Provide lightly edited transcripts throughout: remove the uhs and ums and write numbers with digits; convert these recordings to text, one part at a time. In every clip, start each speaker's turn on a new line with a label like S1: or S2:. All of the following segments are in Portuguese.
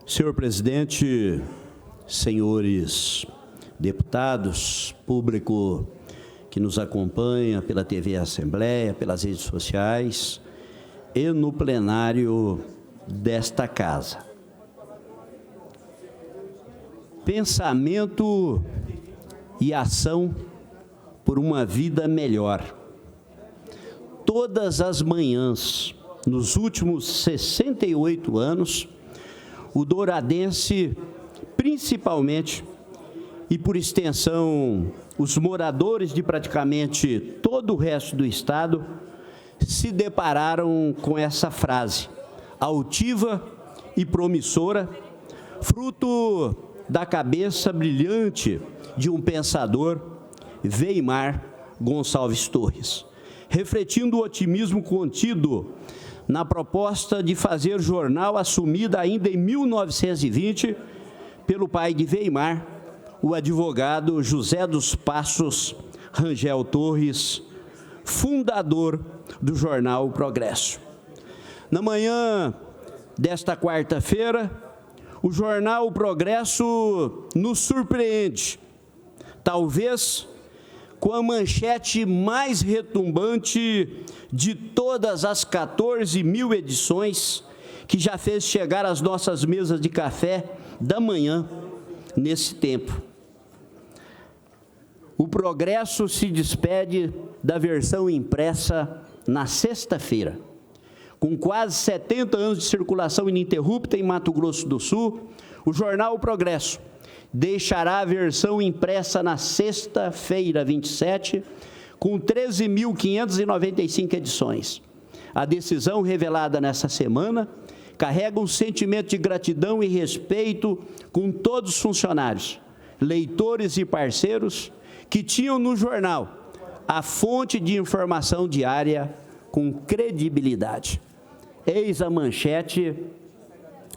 S1: Senhor presidente, senhores deputados, público que nos acompanha pela TV Assembleia, pelas redes sociais e no plenário desta casa. Pensamento e ação por uma vida melhor. Todas as manhãs, nos últimos 68 anos, o douradense, principalmente, e por extensão, os moradores de praticamente todo o resto do estado, se depararam com essa frase, altiva e promissora, fruto da cabeça brilhante de um pensador, Weimar Gonçalves Torres, refletindo o otimismo contido na proposta de fazer jornal assumida ainda em 1920 pelo pai de Weimar, o advogado José dos Passos Rangel Torres, fundador do jornal Progresso. Na manhã desta quarta-feira, o jornal Progresso nos surpreende, talvez com a manchete mais retumbante de todas as 14 mil edições que já fez chegar às nossas mesas de café da manhã nesse tempo. O Progresso se despede da versão impressa na sexta-feira. Com quase 70 anos de circulação ininterrupta em Mato Grosso do Sul, o jornal Progresso deixará a versão impressa na sexta-feira, 27, com 13.595 edições. A decisão revelada nessa semana carrega um sentimento de gratidão e respeito com todos os funcionários, leitores e parceiros que tinham no jornal a fonte de informação diária com credibilidade. Eis a manchete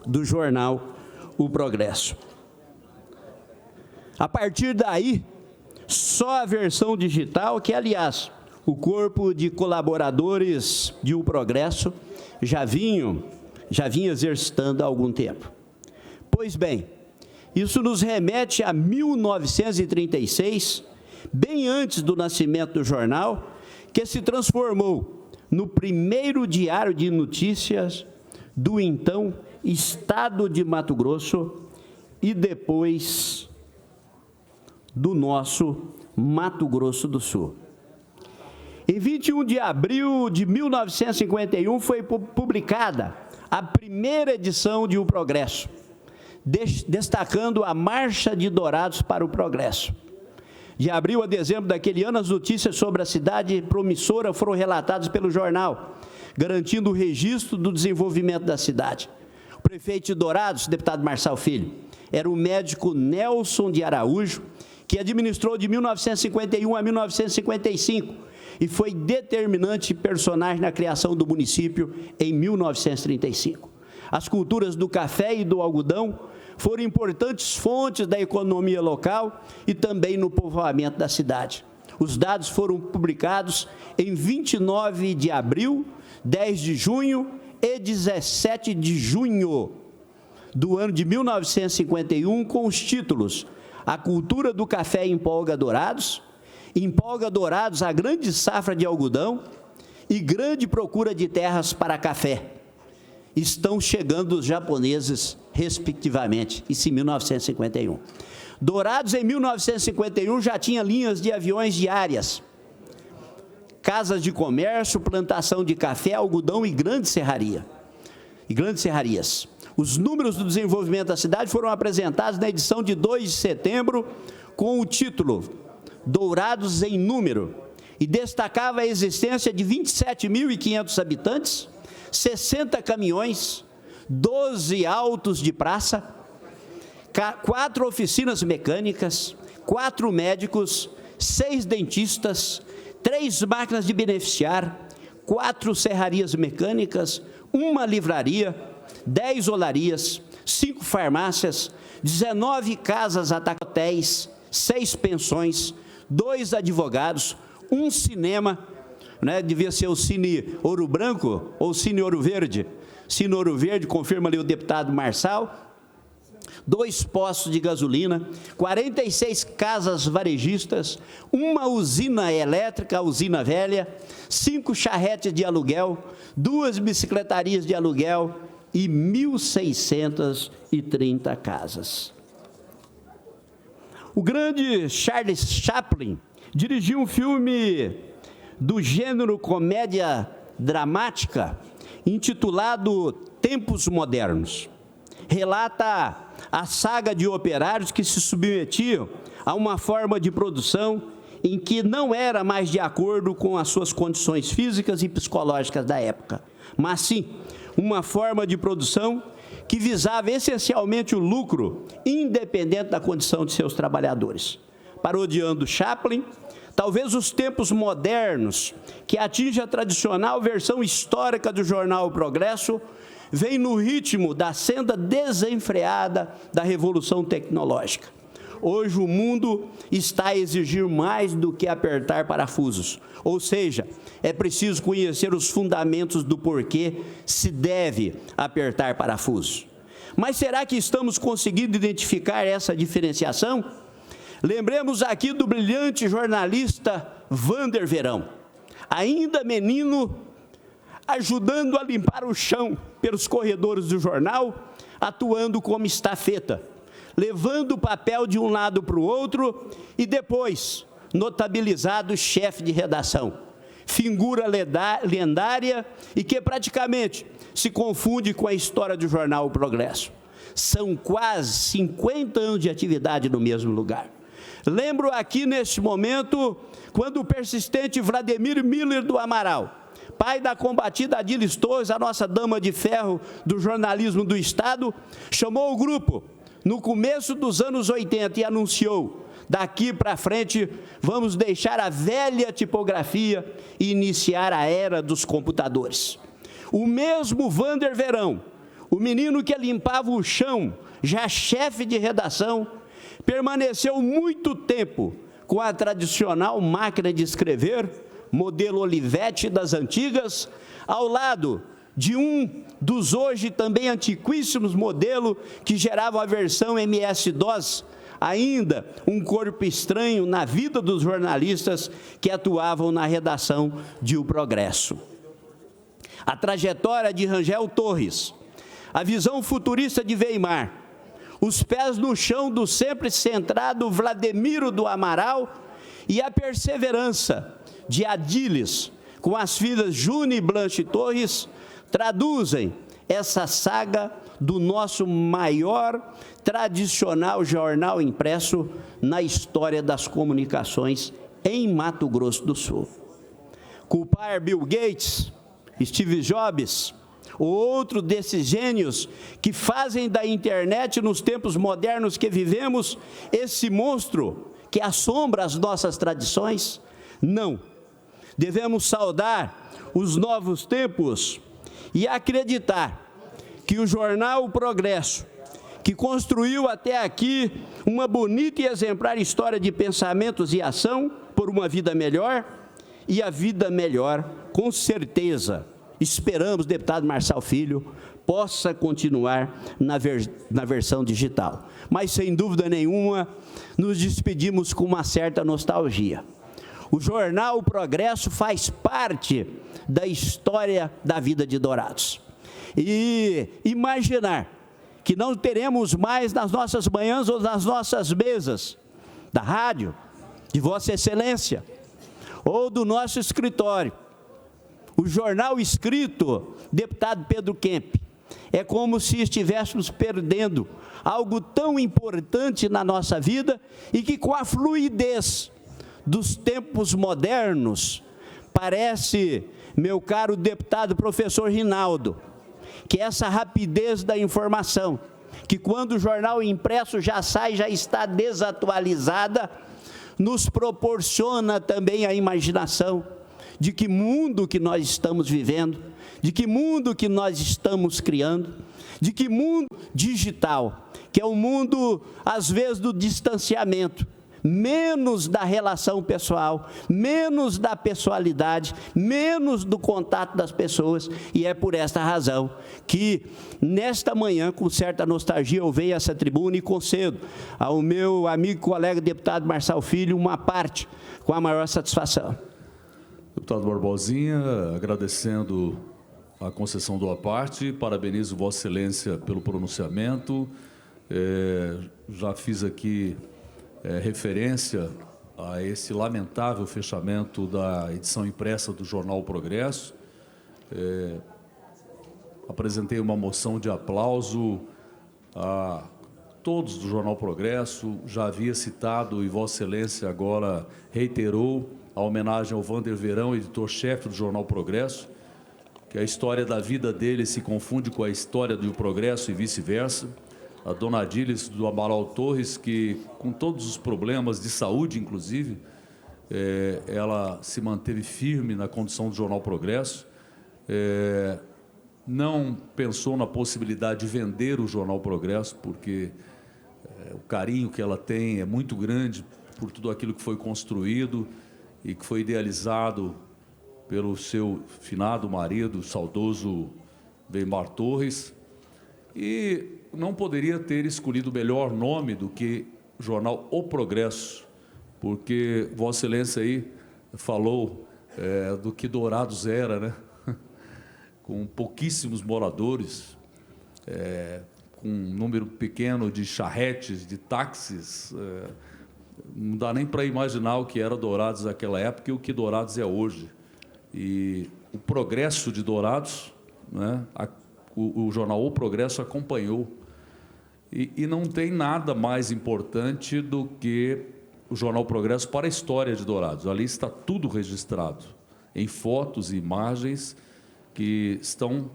S1: do jornal O Progresso. A partir daí, só a versão digital, que, aliás, o corpo de colaboradores de O Progresso já vinha exercitando há algum tempo. Pois bem, isso nos remete a 1936, bem antes do nascimento do jornal, que se transformou no primeiro diário de notícias do então Estado de Mato Grosso e depois do nosso Mato Grosso do Sul. Em 21 de abril de 1951 foi publicada a primeira edição de O Progresso, destacando a Marcha de Dourados para o Progresso. De abril a dezembro daquele ano, as notícias sobre a cidade promissora foram relatadas pelo jornal, garantindo o registro do desenvolvimento da cidade. O prefeito de Dourados, deputado Marçal Filho, era o médico Nelson de Araújo, que administrou de 1951 a 1955 e foi determinante personagem na criação do município em 1935. As culturas do café e do algodão foram importantes fontes da economia local e também no povoamento da cidade. Os dados foram publicados em 29 de abril, 10 de junho e 17 de junho do ano de 1951, com os títulos: A cultura do café empolga Dourados, a grande safra de algodão e grande procura de terras para café. Estão chegando os japoneses, respectivamente, isso em 1951. Dourados, em 1951, já tinha linhas de aviões diárias, casas de comércio, plantação de café, algodão e grandes serrarias. Os números do desenvolvimento da cidade foram apresentados na edição de 2 de setembro, com o título Dourados em Número, e destacava a existência de 27.500 habitantes, 60 caminhões, 12 autos de praça, 4 oficinas mecânicas, 4 médicos, 6 dentistas, 3 máquinas de beneficiar, 4 serrarias mecânicas, 1 livraria, 10 olarias, 5 farmácias, 19 casas hotéis, 6 pensões, 2 advogados, 1 cinema, devia ser o Cine Ouro Branco ou Cine Ouro Verde. Cine Ouro Verde, confirma ali o deputado Marçal, 2 postos de gasolina, 46 casas varejistas, uma usina elétrica, a usina velha, 5 charretes de aluguel, 2 bicicletarias de aluguel e 1.630 casas. O grande Charles Chaplin dirigiu um filme do gênero comédia dramática, intitulado Tempos Modernos. Relata a saga de operários que se submetiam a uma forma de produção em que não era mais de acordo com as suas condições físicas e psicológicas da época, mas sim uma forma de produção que visava essencialmente o lucro, independente da condição de seus trabalhadores. Parodiando Chaplin, talvez os tempos modernos, que atinge a tradicional versão histórica do jornal O Progresso, vem no ritmo da senda desenfreada da revolução tecnológica. Hoje o mundo está a exigir mais do que apertar parafusos, ou seja, é preciso conhecer os fundamentos do porquê se deve apertar parafusos. Mas será que estamos conseguindo identificar essa diferenciação? Lembremos aqui do brilhante jornalista Vander Verão, ainda menino, ajudando a limpar o chão pelos corredores do jornal, atuando como estafeta, levando o papel de um lado para o outro e depois, notabilizado chefe de redação, figura lendária e que praticamente se confunde com a história do jornal O Progresso. São quase 50 anos de atividade no mesmo lugar. Lembro aqui, neste momento, quando o persistente Vladimir Miller do Amaral, pai da combatida Adilis Torres, a nossa dama de ferro do jornalismo do Estado, chamou o grupo no começo dos anos 80 e anunciou: daqui para frente vamos deixar a velha tipografia e iniciar a era dos computadores. O mesmo Vander Verão, o menino que limpava o chão, já chefe de redação, permaneceu muito tempo com a tradicional máquina de escrever, modelo Olivetti das antigas, ao lado de um dos hoje também antiquíssimos modelos que geravam a versão MS-DOS, ainda um corpo estranho na vida dos jornalistas que atuavam na redação de O Progresso. A trajetória de Rangel Torres, a visão futurista de Weimar, os pés no chão do sempre centrado Vladimiro do Amaral e a perseverança de Adilis, com as filhas June e Blanche Torres, traduzem essa saga do nosso maior tradicional jornal impresso na história das comunicações em Mato Grosso do Sul. Culpar Bill Gates, Steve Jobs, outro desses gênios que fazem da internet, nos tempos modernos que vivemos, esse monstro que assombra as nossas tradições? Não. Devemos saudar os novos tempos e acreditar que o jornal O Progresso, que construiu até aqui uma bonita e exemplar história de pensamentos e ação por uma vida melhor, e a vida melhor, com certeza, esperamos, deputado Marçal Filho, possa continuar na versão digital. Mas, sem dúvida nenhuma, nos despedimos com uma certa nostalgia. O jornal O Progresso faz parte da história da vida de Dourados. E imaginar que não teremos mais nas nossas manhãs ou nas nossas mesas da rádio, de Vossa Excelência, ou do nosso escritório, o jornal escrito, deputado Pedro Kemp, é como se estivéssemos perdendo algo tão importante na nossa vida e que, com a fluidez dos tempos modernos, parece, meu caro deputado professor Rinaldo, que essa rapidez da informação, que quando o jornal impresso já sai, já está desatualizada, nos proporciona também a imaginação de que mundo que nós estamos vivendo, de que mundo que nós estamos criando, de que mundo digital, que é o mundo, às vezes, do distanciamento, menos da relação pessoal, menos da pessoalidade, menos do contato das pessoas, e é por esta razão que, nesta manhã, com certa nostalgia, eu venho a essa tribuna e concedo ao meu amigo e colega deputado Marçal Filho uma parte com a maior satisfação.
S2: Deputado Barbosinha, agradecendo a concessão da parte, parabenizo Vossa Excelência pelo pronunciamento. Já fiz aqui referência a esse lamentável fechamento da edição impressa do jornal Progresso. Apresentei uma moção de aplauso a todos do jornal Progresso, já havia citado e Vossa Excelência agora reiterou a homenagem ao Wander Verão, editor-chefe do jornal Progresso, que a história da vida dele se confunde com a história do Progresso e vice-versa. A dona Adílis do Amaral Torres, que com todos os problemas de saúde, inclusive, ela se manteve firme na condução do jornal Progresso, não pensou na possibilidade de vender o jornal Progresso, porque o carinho que ela tem é muito grande por tudo aquilo que foi construído e que foi idealizado pelo seu finado marido, saudoso Weimar Torres, e não poderia ter escolhido melhor nome do que o jornal O Progresso, porque Vossa Excelência aí falou do que Dourados era, né? Com pouquíssimos moradores, com um número pequeno de charretes, de táxis, não dá nem para imaginar o que era Dourados naquela época e o que Dourados é hoje. E o progresso de Dourados, né, o jornal O Progresso acompanhou. E não tem nada mais importante do que o jornal Progresso para a história de Dourados. Ali está tudo registrado, em fotos e imagens que estão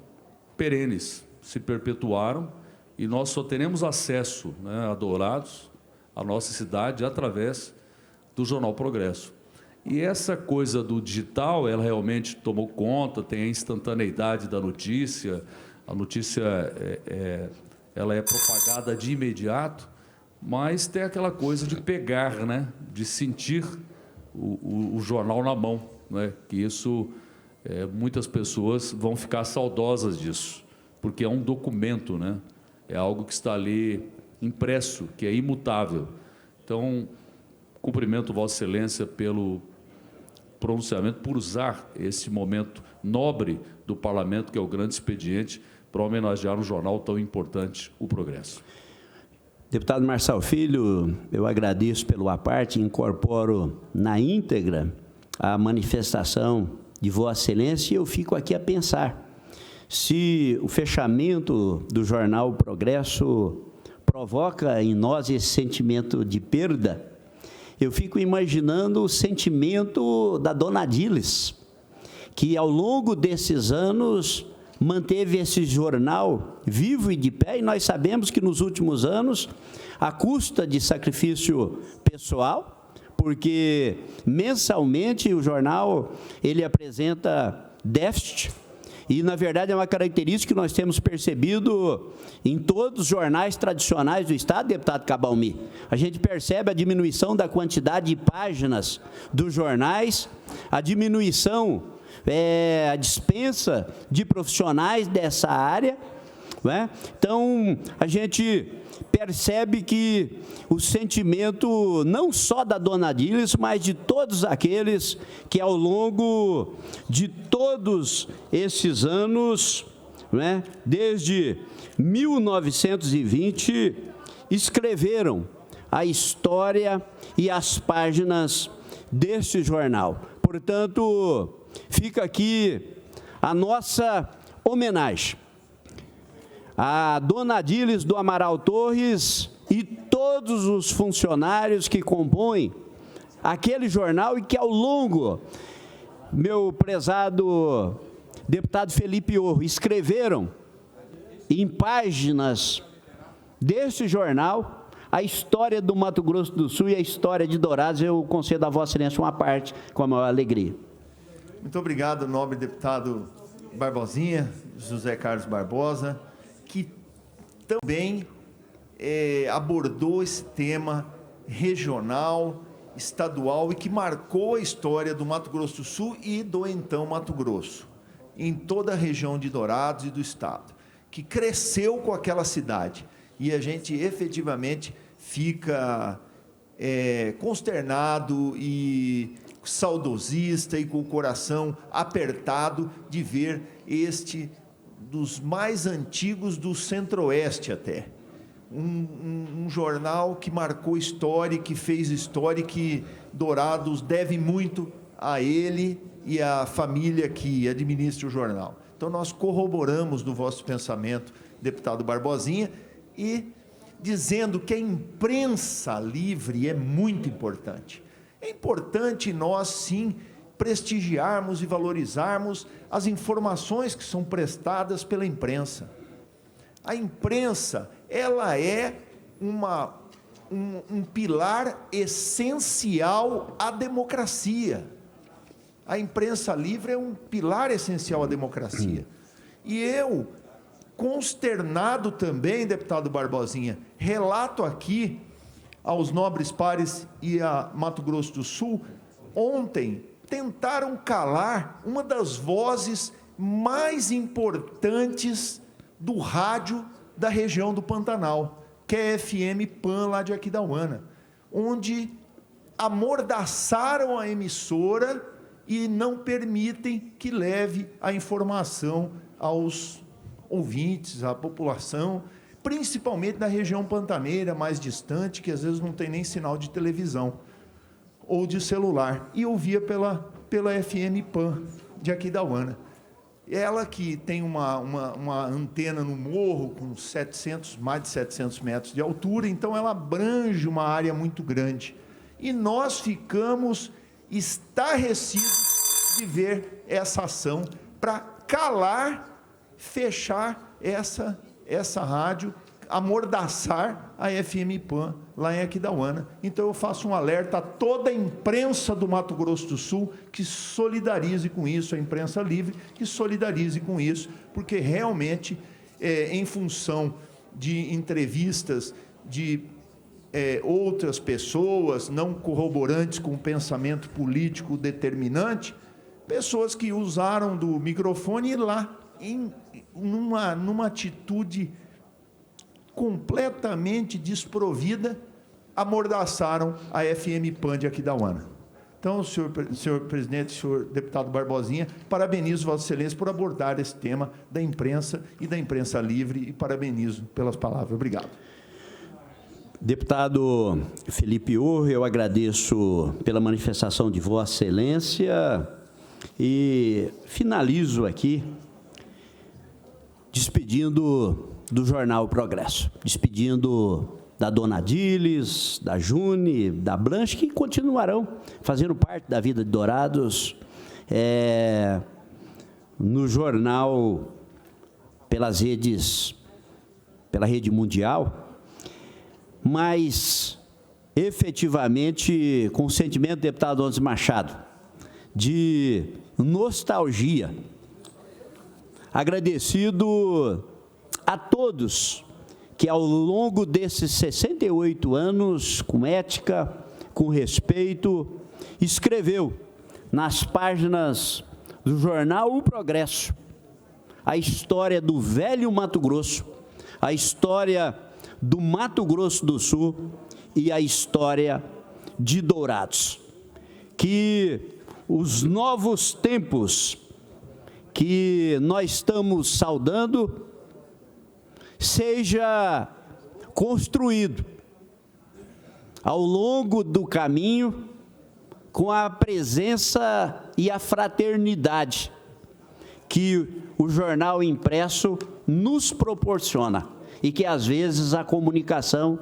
S2: perenes, se perpetuaram, e nós só teremos acesso, né, a Dourados, a nossa cidade, através do jornal Progresso. E essa coisa do digital, ela realmente tomou conta, tem a instantaneidade da notícia, a notícia ela é propagada de imediato, mas tem aquela coisa de pegar, né, de sentir o jornal na mão, né, que isso, muitas pessoas vão ficar saudosas disso, porque é um documento, né, é algo que está ali impresso, que é imutável. Então, cumprimento Vossa Excelência pelo pronunciamento, por usar esse momento nobre do Parlamento, que é o grande expediente, para homenagear um jornal tão importante, o Progresso.
S1: Deputado Marçal Filho, eu agradeço pelo à parte, incorporo na íntegra a manifestação de Vossa Excelência e eu fico aqui a pensar se o fechamento do jornal Progresso provoca em nós esse sentimento de perda. Eu fico imaginando o sentimento da dona Adílis, que ao longo desses anos manteve esse jornal vivo e de pé, e nós sabemos que nos últimos anos, à custa de sacrifício pessoal, porque mensalmente o jornal ele apresenta déficit, e, na verdade, é uma característica que nós temos percebido em todos os jornais tradicionais do Estado, deputado Cabalmi. A gente percebe a diminuição da quantidade de páginas dos jornais, a diminuição, a dispensa de profissionais dessa área, né? Então, a gente percebe que o sentimento não só da dona Adílis, mas de todos aqueles que ao longo de todos esses anos, né, desde 1920, escreveram a história e as páginas deste jornal. Portanto, fica aqui a nossa homenagem a dona Adílis do Amaral Torres e todos os funcionários que compõem aquele jornal e que ao longo, meu prezado deputado Felipe Orro, escreveram em páginas deste jornal a história do Mato Grosso do Sul e a história de Dourados. Eu concedo a Vossa Excelência uma parte com a maior alegria.
S3: Muito obrigado, nobre deputado Barbosinha, José Carlos Barbosa, que também abordou esse tema regional, estadual e que marcou a história do Mato Grosso do Sul e do então Mato Grosso, em toda a região de Dourados e do estado, que cresceu com aquela cidade. E a gente efetivamente fica consternado e saudosista e com o coração apertado de ver este dos mais antigos do Centro-Oeste até. Um jornal que marcou história, que fez história, que Dourados deve muito a ele e à família que administra o jornal. Então, nós corroboramos do vosso pensamento, deputado Barbosinha, e dizendo que a imprensa livre é muito importante. É importante nós, sim, prestigiarmos e valorizarmos as informações que são prestadas pela imprensa. A imprensa, ela é um pilar essencial à democracia. A imprensa livre é um pilar essencial à democracia. E eu, consternado também, deputado Barbosinha, relato aqui aos nobres pares e a Mato Grosso do Sul, ontem tentaram calar uma das vozes mais importantes do rádio da região do Pantanal, que é a FM Pan, lá de Aquidauana, onde amordaçaram a emissora e não permitem que leve a informação aos ouvintes, à população, principalmente na região pantaneira, mais distante, que às vezes não tem nem sinal de televisão ou de celular, e ouvia pela FM Pan de Aquidauana. Ela que tem uma antena no morro com mais de 700 metros de altura, então ela abrange uma área muito grande. E nós ficamos estarrecidos de ver essa ação para calar, fechar essa rádio, amordaçar a FM Pan lá em Aquidauana. Então eu faço um alerta a toda a imprensa do Mato Grosso do Sul que solidarize com isso, a imprensa livre que solidarize com isso, porque realmente, em função de entrevistas de outras pessoas não corroborantes com o pensamento político determinante, pessoas que usaram do microfone e lá, numa atitude completamente desprovida, amordaçaram a FM Pan de Aquidauana. Então, senhor presidente, senhor deputado Barbosinha, parabenizo Vossa Excelência por abordar esse tema da imprensa e da imprensa livre, e parabenizo pelas palavras. Obrigado.
S1: Deputado Felipe Urro, eu agradeço pela manifestação de Vossa Excelência e finalizo aqui despedindo do jornal Progresso, despedindo da Dona Diles, da June, da Blanche, que continuarão fazendo parte da vida de Dourados no jornal pela rede mundial, mas efetivamente com o sentimento do deputado Ondes Machado de nostalgia, agradecido a todos que ao longo desses 68 anos, com ética, com respeito, escreveu nas páginas do jornal O Progresso a história do velho Mato Grosso, a história do Mato Grosso do Sul e a história de Dourados. Que os novos tempos que nós estamos saudando seja construído ao longo do caminho com a presença e a fraternidade que o jornal impresso nos proporciona e que às vezes a comunicação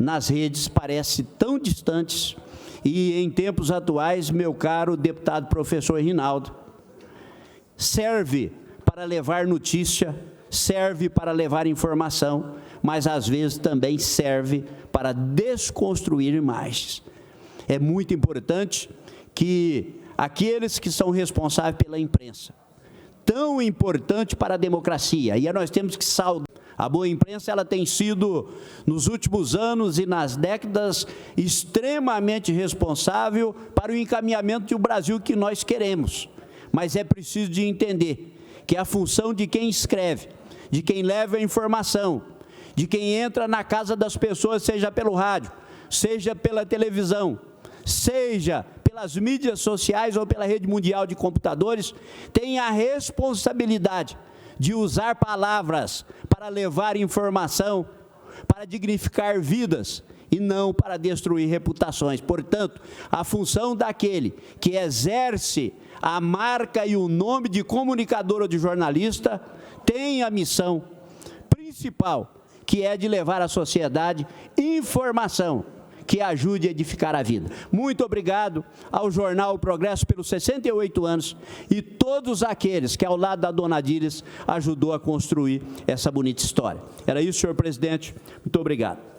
S1: nas redes parece tão distante. E em tempos atuais, meu caro deputado professor Rinaldo, serve para levar notícia, serve para levar informação, mas às vezes também serve para desconstruir imagens. É muito importante que aqueles que são responsáveis pela imprensa, tão importante para a democracia, e nós temos que saudar A boa imprensa ela tem sido, nos últimos anos e nas décadas, extremamente responsável para o encaminhamento do Brasil que nós queremos. Mas é preciso de entender que a função de quem escreve, de quem leva a informação, de quem entra na casa das pessoas, seja pelo rádio, seja pela televisão, seja pelas mídias sociais ou pela rede mundial de computadores, tem a responsabilidade de usar palavras para levar informação, para dignificar vidas e não para destruir reputações. Portanto, a função daquele que exerce a marca e o nome de comunicador ou de jornalista tem a missão principal, que é de levar à sociedade informação que ajude a edificar a vida. Muito obrigado ao Jornal O Progresso pelos 68 anos e todos aqueles que, ao lado da dona Adílis, ajudou a construir essa bonita história. Era isso, senhor presidente. Muito obrigado.